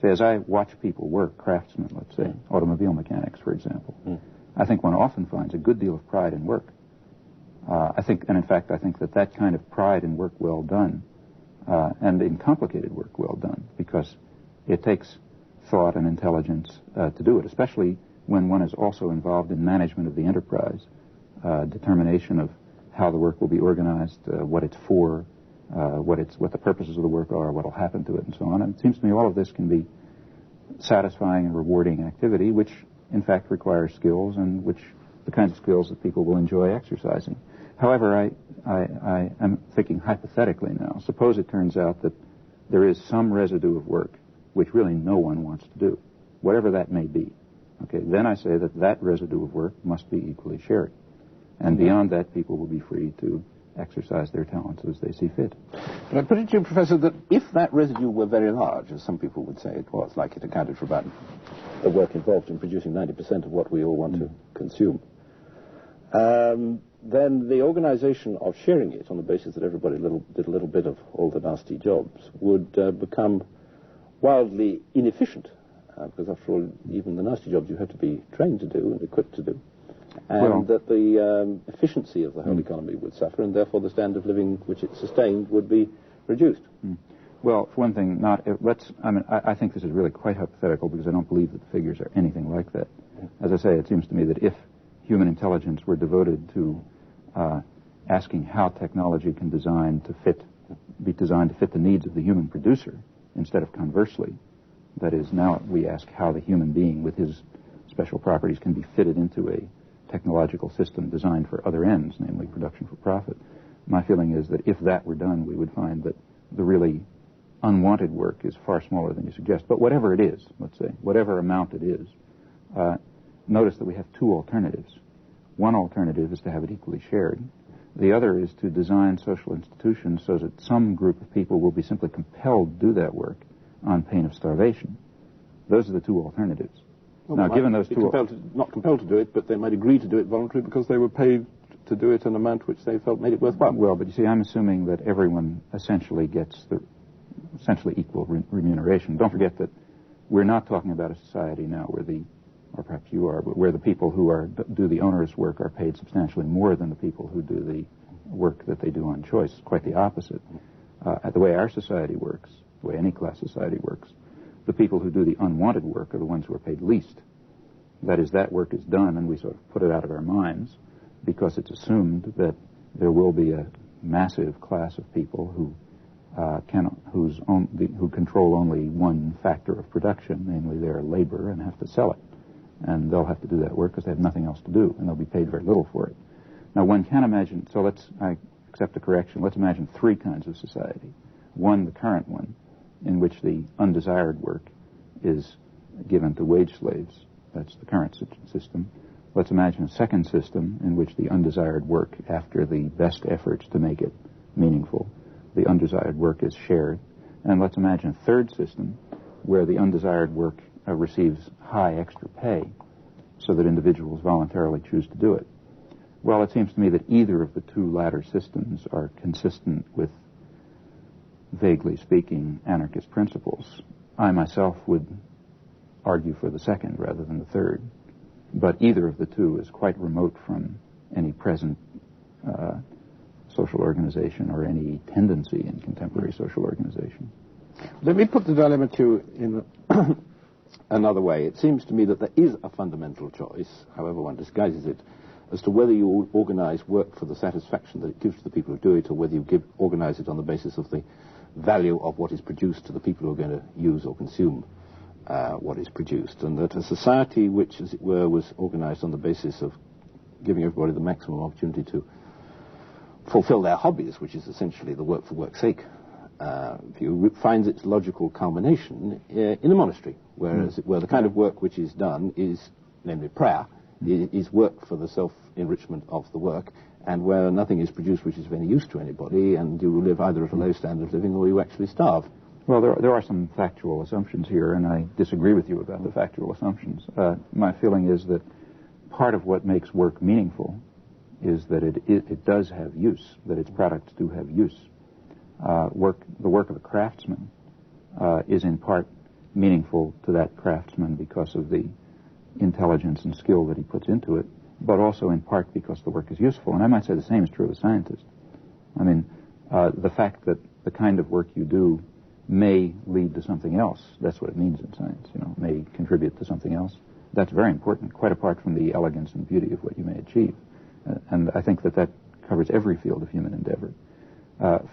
Say, as I watch people work, craftsmen, let's say, automobile mechanics, for example, I think one often finds a good deal of pride in work. And in fact, I think that kind of pride in work well done, and in complicated work well done, because it takes thought and intelligence to do it, especially when one is also involved in management of the enterprise, determination of how the work will be organized, what it's for, what the purposes of the work are, what will happen to it, and so on. And it seems to me all of this can be satisfying and rewarding activity, which in fact requires skills, and which the kinds of skills that people will enjoy exercising. However, I am thinking hypothetically now. Suppose it turns out that there is some residue of work which really no one wants to do, whatever that may be. Okay, then I say that residue of work must be equally shared. And beyond that, people will be free to exercise their talents as they see fit. But I put it to you, Professor, that if that residue were very large, as some people would say it was, like it accounted for about the work involved in producing 90% of what we all want to consume, then the organization of sharing it on the basis that everybody did a little bit of all the nasty jobs would become wildly inefficient, because after all, even the nasty jobs you have to be trained to do and equipped to do. And that the efficiency of the whole economy would suffer, and therefore the standard of living which it sustained would be reduced. Well, for one thing, I think this is really quite hypothetical, because I don't believe that the figures are anything like that. As I say, it seems to me that if human intelligence were devoted to asking how technology can be designed to fit the needs of the human producer, instead of conversely, that is, now we ask how the human being with his special properties can be fitted into a technological system designed for other ends, namely production for profit. My feeling is that if that were done, we would find that the really unwanted work is far smaller than you suggest. But whatever it is, let's say, whatever amount it is, notice that we have two alternatives. One alternative is to have it equally shared. The other is to design social institutions so that some group of people will be simply compelled to do that work on pain of starvation. Those are the two alternatives. Well, now, given those two... not compelled to do it, but they might agree to do it voluntarily because they were paid to do it an amount which they felt made it worthwhile. Well, but you see, I'm assuming that everyone essentially gets the equal remuneration. Don't forget that we're not talking about a society now where or perhaps you are, but where the people who do the onerous work are paid substantially more than the people who do the work that they do on choice. It's quite the opposite. The way our society works, the way any class society works, the people who do the unwanted work are the ones who are paid least. That is, that work is done, and we sort of put it out of our minds because it's assumed that there will be a massive class of people who control only one factor of production, namely their labor, and have to sell it. And they'll have to do that work because they have nothing else to do, and they'll be paid very little for it. Now, one can imagine, I accept the correction, let's imagine three kinds of society. One, the current one, in which the undesired work is given to wage slaves. That's the current system. Let's imagine a second system in which the undesired work, after the best efforts to make it meaningful, the undesired work is shared. And let's imagine a third system where the undesired work receives high extra pay so that individuals voluntarily choose to do it. Well, it seems to me that either of the two latter systems are consistent with, vaguely speaking, anarchist principles. I myself would argue for the second rather than the third, but either of the two is quite remote from any present social organization or any tendency in contemporary social organization. Let me put the dilemma to you in another way. It seems to me that there is a fundamental choice, however one disguises it, as to whether you organize work for the satisfaction that it gives to the people who do it, or whether you organize it on the basis of the value of what is produced to the people who are going to use or consume what is produced. And that a society which, as it were, was organized on the basis of giving everybody the maximum opportunity to fulfill their hobbies, which is essentially the work for work's sake view, finds its logical culmination in a monastery, whereas the kind of work which is done is, namely prayer, is work for the self-enrichment of the work, and where nothing is produced which is of any use to anybody, and you live either at a low standard of living or you actually starve. Well, there are some factual assumptions here, and I disagree with you about the factual assumptions. My feeling is that part of what makes work meaningful is that it does have use, that its products do have use. The work of a craftsman is in part meaningful to that craftsman because of the intelligence and skill that he puts into it, but also in part because the work is useful. And I might say the same is true of a scientist. I mean, the fact that the kind of work you do may lead to something else, that's what it means in science, may contribute to something else. That's very important, quite apart from the elegance and beauty of what you may achieve. And I think that covers every field of human endeavor.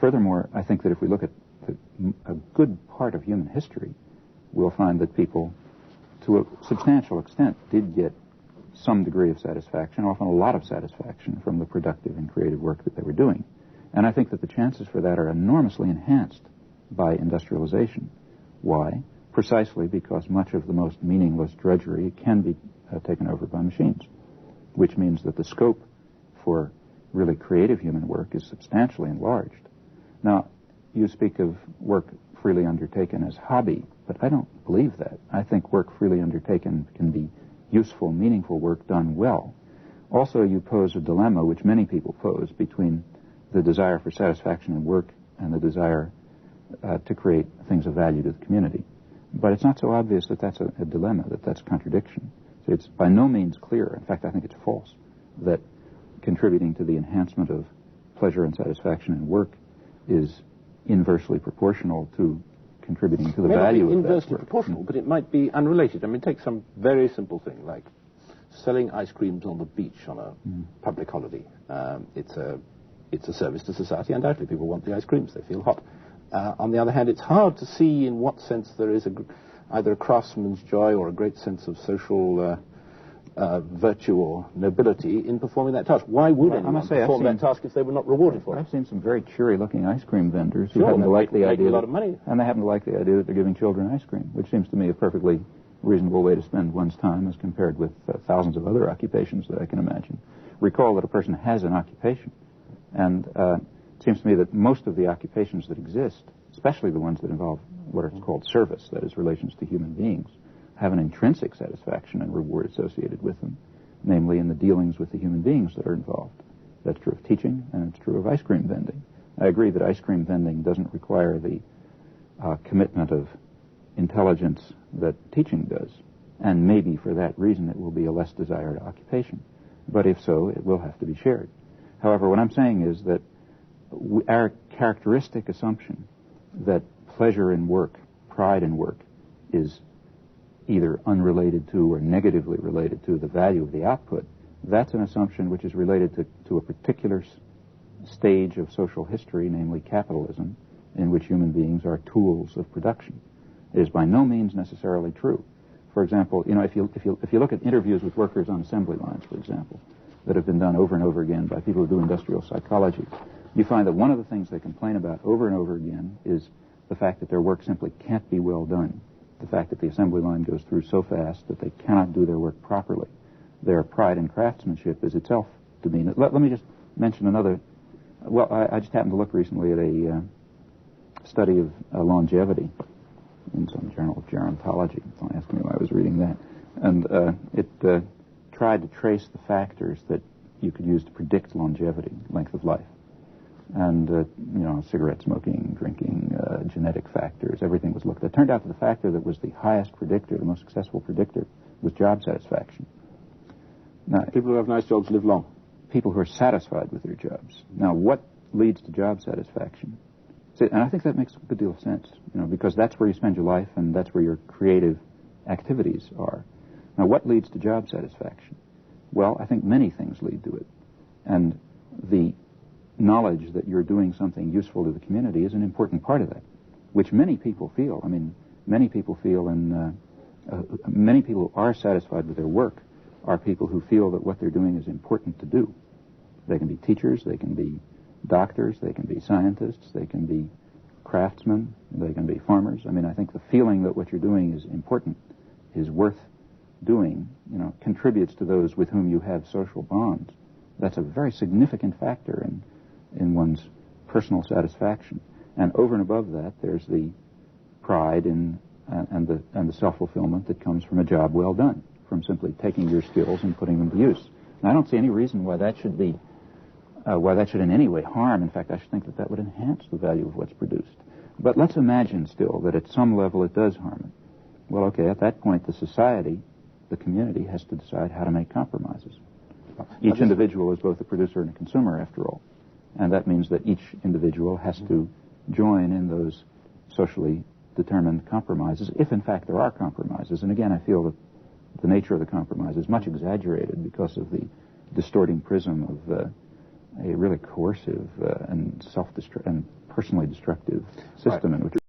Furthermore, I think that if we look at a good part of human history, we'll find that people, to a substantial extent, did get some degree of satisfaction, often a lot of satisfaction, from the productive and creative work that they were doing. And I think that the chances for that are enormously enhanced by industrialization. Why? Precisely because much of the most meaningless drudgery can be taken over by machines, which means that the scope for really creative human work is substantially enlarged. Now, you speak of work freely undertaken as hobby, but I don't believe that. I think work freely undertaken can be useful, meaningful work done well. Also, you pose a dilemma, which many people pose, between the desire for satisfaction in work and the desire to create things of value to the community. But it's not so obvious that that's a dilemma, that that's a contradiction. So it's by no means clear, in fact I think it's false, that contributing to the enhancement of pleasure and satisfaction in work is inversely proportional to contributing to the value of that work. Inversely proportional, but it might be unrelated. I mean, take some very simple thing like selling ice creams on the beach on a public holiday. It's a service to society. Undoubtedly, people want the ice creams. They feel hot. On the other hand, it's hard to see in what sense there is either a craftsman's joy or a great sense of social virtue or nobility in performing that task. Why would anyone perform that task if they were not rewarded for it? I've seen some very cheery-looking ice cream vendors who Sure, happen to like the idea a lot of money. And they happen to like the idea that they're giving children ice cream, which seems to me a perfectly reasonable way to spend one's time as compared with thousands of other occupations that I can imagine. Recall that a person has an occupation, and it seems to me that most of the occupations that exist, especially the ones that involve what are called service, that is, relations to human beings, have an intrinsic satisfaction and reward associated with them, namely in the dealings with the human beings that are involved. That's true of teaching, and it's true of ice cream vending. I agree that ice cream vending doesn't require the commitment of intelligence that teaching does, and maybe for that reason it will be a less desired occupation. But if so, it will have to be shared. However, what I'm saying is that our characteristic assumption that pleasure in work, pride in work, is either unrelated to or negatively related to the value of the output, that's an assumption which is related to a particular stage of social history, namely capitalism, in which human beings are tools of production. It is by no means necessarily true. For example, if you look at interviews with workers on assembly lines, for example, that have been done over and over again by people who do industrial psychology, you find that one of the things they complain about over and over again is the fact that their work simply can't be well done. The fact that the assembly line goes through so fast that they cannot do their work properly. Their pride in craftsmanship is itself demeaned. Let me just mention another. Well, I just happened to look recently at a study of longevity in some journal of gerontology. Don't ask me why I was reading that. And it tried to trace the factors that you could use to predict longevity, length of life. And, cigarette smoking, drinking, genetic factors, everything was looked at. It turned out that the factor that was the highest predictor, the most successful predictor, was job satisfaction. Now, people who have nice jobs live long. People who are satisfied with their jobs. Now, what leads to job satisfaction? And I think that makes a good deal of sense, because that's where you spend your life and that's where your creative activities are. Now, what leads to job satisfaction? Well, I think many things lead to it. And the knowledge that you're doing something useful to the community is an important part of that, which many people feel. I mean, many people feel, and many people who are satisfied with their work are people who feel that what they're doing is important to do. They can be teachers, they can be doctors, they can be scientists, they can be craftsmen, they can be farmers. I mean, I think the feeling that what you're doing is important, is worth doing, contributes to those with whom you have social bonds. That's a very significant factor in one's personal satisfaction. And over and above that, there's the pride and the self-fulfillment that comes from a job well done, from simply taking your skills and putting them to use. And I don't see any reason why that should be, why that should in any way harm. In fact, I should think that that would enhance the value of what's produced. But let's imagine still that at some level it does harm it. Well, okay, at that point, the society, the community, has to decide how to make compromises. Each individual is both a producer and a consumer, after all. And that means that each individual has to join in those socially determined compromises, if in fact there are compromises. And again, I feel that the nature of the compromise is much exaggerated because of the distorting prism of a really coercive and personally destructive system in which